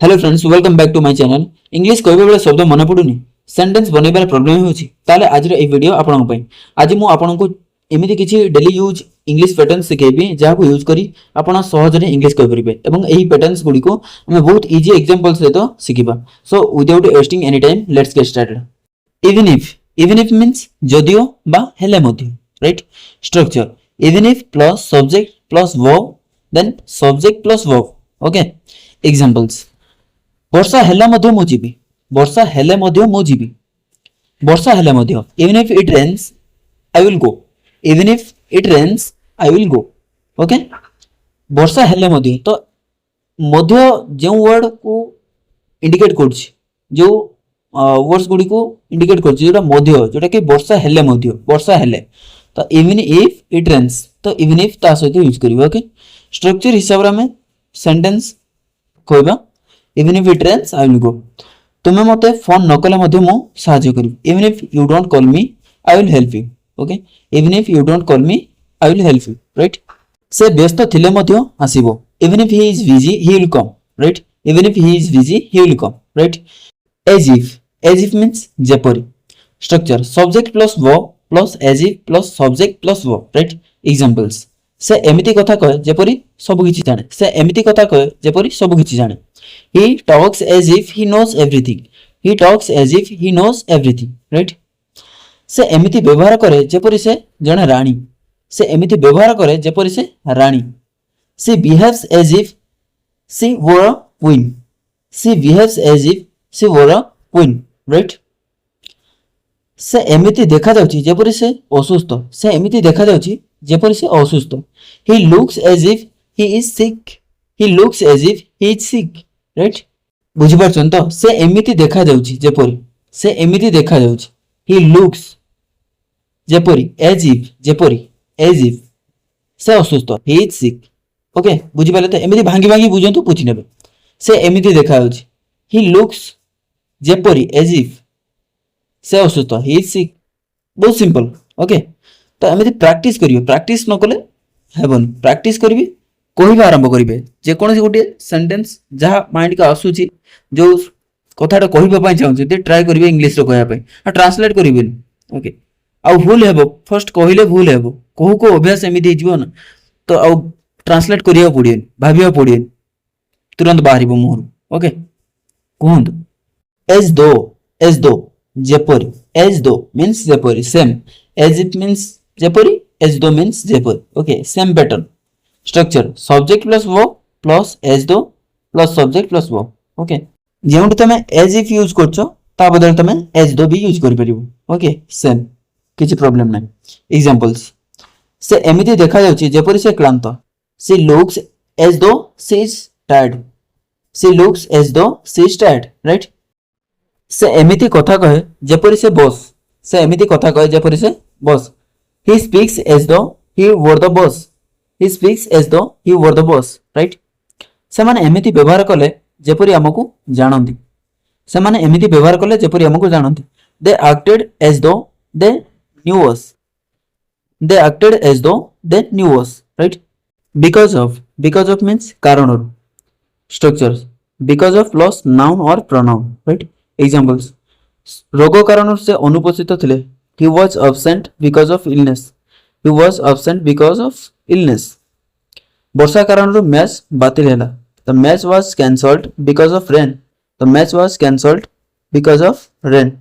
Hello friends, welcome back to my channel. English कहबे बेले शब्द मन पडुनी, सेंटेंस बनैबार प्रॉब्लम होउची, ताले आज रे ए वीडियो आपन पई। आज मु आपन को एमिति किछि डेली यूज इंग्लिश पैटर्न सिखेबी जहा को यूज करी आपन सहज रे इंग्लिश कहि परिबे एवं एही पैटर्न्स गुडी को हम बहुत इजी एग्जांपल से तो सिखिबा। So without wasting any time let's get started. Even if means जदियो बा हेले मध्य, right. Structure even if plus subject plus verb then subject plus verb. Okay, examples वर्षा हेले मध्य मु जीबी, वर्षा हेले मध्य मु जीबी, वर्षा हेले मध्य। Even if it rains I will go, even if it rains I will go. Okay, वर्षा हेले मध्य तो मध्य जो वर्ड को इंडिकेट करछि, जो वर्ड्स गुडी को इंडिकेट करछि जोटा मध्य, जोटा कि वर्षा हेले मध्य, वर्षा हेले तो इवन इफ इट रेन्स तो इवन इफ ता सहित यूज करिवो। ओके, स्ट्रक्चर हिसाब रे हमें सेंटेंस कहबा even if it rains I will go. तुमे मते फोन न कले मध्य मु सहाय्य करिवि, even if you don't call me I will help you. Okay, even if you don't call me I will help you, right. से व्यस्त थिले मध्य आसीबो, even if he is busy he will come, right. Even if he is busy he will come, right. As if means जेपरी। Structure subject plus verb plus as if plus subject plus verb, right. Examples से एमिति कथा कहे जेपरी सब किछि जाने, से एमिति कथा कहे जेपरी सब किछि जाने। He talks as if he knows everything, he talks as if he knows everything, right। से एमिति व्यवहार करे जेपरी से जने रानी, से एमिति व्यवहार करे जेपरी से रानी। She behaves as if she were a queen, she behaves as if she were a queen, right। से एमिति देखा जाउची जेपरी से असुस्थ, से एमिति देखा जाउची जेपरी से असुस्थ। He looks as if he is sick, he looks as if he is sick, right. बुझी पारछन तो से एमिति देखा जाउची जेपरी, से एमिति देखा जाउची। He looks जेपरी as if, जेपरी as if से असुस्थ, he is sick। ओके, बुझी पाले तो एमिति भांगी भांगी बुझंतु पूछि नेबे। से एमिति देखा जाउची, he looks जेपरी as if से असुस्थ, he is sick। बहुत सिंपल। ओके, तो एमिति प्रैक्टिस करियो, प्रैक्टिस न कले हेबन। प्रैक्टिस करबी कहवा आरंभ करेंगे जेकोसी गोटे सेंटेंस जहाँ माइंड का आसूची, जो कथाटा कहवाई चाहते ट्राए करेंगे इंग्लीश कहवाई, ट्रांसलेट करेंगे। ओके, आउ भूल हे फर्स्ट कहले भूल हे कहू को अभ्यास एमती हो ना, तो आउ ट्रांसलेट करिया पड़े, भाविया पड़े, तुरंत बाहर मुहर। ओके, कहतु एज दो जेपरी, एज दो मीन्स जेपरी सेम, एज इट मीन्स जेपरी, एज दो मीन्स जेपरी। Okay, same pattern. Structure subject plus verb plus as though plus subject plus verb. Okay, जेउंट तमे एज इफ यूज करछो ता बदले तमे एज दो भी यूज कर परिबो। ओके, सेम, किछि प्रॉब्लम नै। एग्जांपल्स से एमिति देखा जाउची जेपरि से क्लांत, सी looks as though she is tired, she looks as though she is tired, right. से एमिति कथा कहे जेपरि से बॉस, से एमिति कथा कहे जेपरि से boss. He speaks as though he were the boss, he speaks as though he were the boss, right। से माने एमिति व्यवहार कले जेपरि हमकु जानंती, से माने एमिति व्यवहार कले जेपरि हमकु जानंती। they acted as though they knew us, they acted as though they knew us, right। because of means कारणरु। structures because of plus noun or pronoun, right। examples रोग कारणरु से अनुपस्थित थिले, he was absent because of illness, he was absent because of illness। वर्षा कारण match बातिल हैला, the match was cancelled because of rain, the match was cancelled because of rain।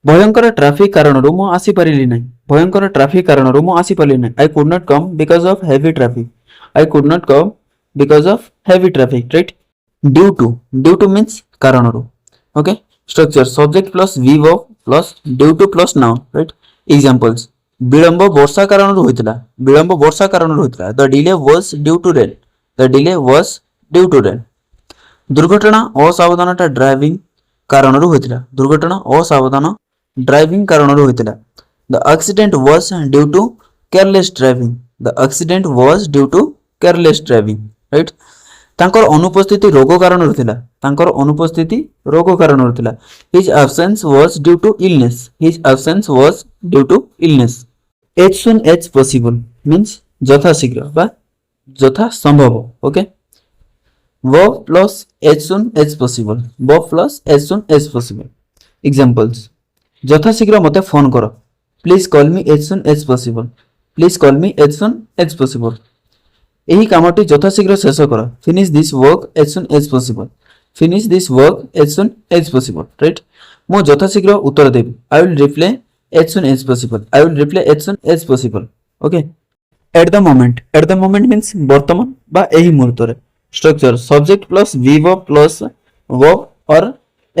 भयंकर traffic कारण मु आसी परिली नहीं, भयंकर ट्रैफिक कारण मु आसी परिली नहीं। I could not come because of heavy traffic, I could not come because of heavy traffic, right। due to means कारण। Okay, structure subject plus verb plus due to plus noun, right। Examples विलंब वर्षा कारण होइतला, विलंब वर्षा कारण होइतला। The delay was due to rain, the delay was due to rain. दुर्घटना असावधानता ड्राइविंग कारण होइतला, दुर्घटना असावधान ड्राइविंग कारण होइतला। The accident was due to careless driving, the accident was due to careless driving, right. तांकर अनुपस्थिति रोग कारण होइतला, तांकर अनुपस्थिति रोग कारण होइतला। His absence was due to illness, his absence was due to illness. as soon as possible means যথা শীঘ্র বা যথা সম্ভব। ওকে, verb plus as soon as possible, verb plus as soon as possible. Examples: ଯଥାଶୀଘ୍ର ମୋତେ ଫୋନ କର, please call ମି as soon as possible, please call ମି as soon as possible. ଏହି କାମଟି ଯଥାଶୀଘ୍ର ଶେଷ କର, finish this work as soon as possible, finish this work as soon as possible, right? ମୁଁ ଯଥାଶୀଘ୍ର ଉତ୍ତର ଦେବି, I will reply as soon as possible, I will reply as soon as possible. Okay. At the moment means ବର୍ତ୍ତମାନ ବା ଏହି ମୁହୂର୍ତ୍ତରେ. Structure: subject plus verb plus verb or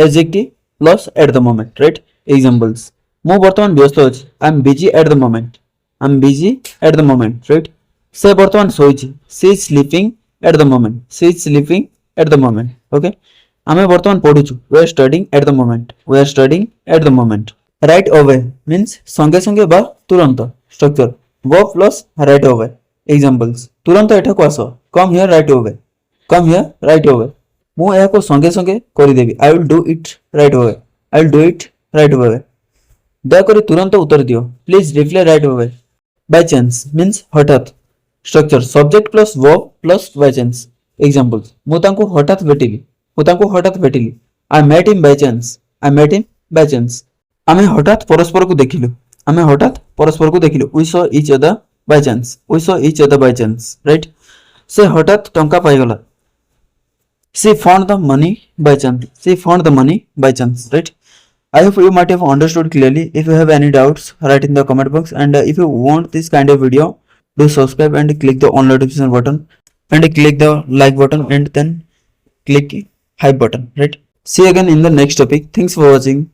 adjective plus at the moment, right? Examples: ମୁଁ ବର୍ତ୍ତମାନ ବ୍ୟସ୍ତ ଅଛି, I am busy at the moment, I am busy at the moment, right? ସେ ବର୍ତ୍ତମାନ ଶୋଇଛି, she is sleeping at the moment, she is sleeping at the moment. Okay. ଆମେ ବର୍ତ୍ତମାନ ପଢୁଛୁ, we are studying at the moment, we are studying at the moment. Right away means ସଙ୍ଗେ ସଙ୍ଗେ ବା ତୁରନ୍ତ. Structure: verb plus right away. Examples: ତୁରନ୍ତ ଏଠାକୁ ଆସ, come here right away, come here right away. ମୁଁ ଏହାକୁ ସଙ୍ଗେ ସଙ୍ଗେ କରିଦେବି, I will do it right away, I will do it right away. ଦୟାକରି ତୁରନ୍ତ ଉତ୍ତର ଦିଅ, please reply right away. By chance means ହଠାତ୍. Structure: subject plus verb plus by chance. Examples: ମୁଁ ତାଙ୍କୁ ହଠାତ୍ ଭେଟିଲି, ମୁଁ ତାଙ୍କୁ ହଠାତ୍ ଭେଟିଲି, I met him by chance, I met him by chance. ଆମେ ହଠାତ୍ ପରସ୍ପରକୁ ଦେଖିଲୁ, ଆମେ ହଠାତ୍ ପରସ୍ପରକୁ ଦେଖିଲୁ, we saw each other by chance, we saw each other by chance, right? ସେ ହଠାତ୍ ଟଙ୍କା ପାଇଗଲା, she found the money by chance, she found the money by chance, right? I hope you might have understood clearly. If you have any doubts, write in the comment box, and if you want this kind of video, do subscribe and click the on notification button and click the like button and then click hype button, right? See you again in the next topic. Thanks for watching.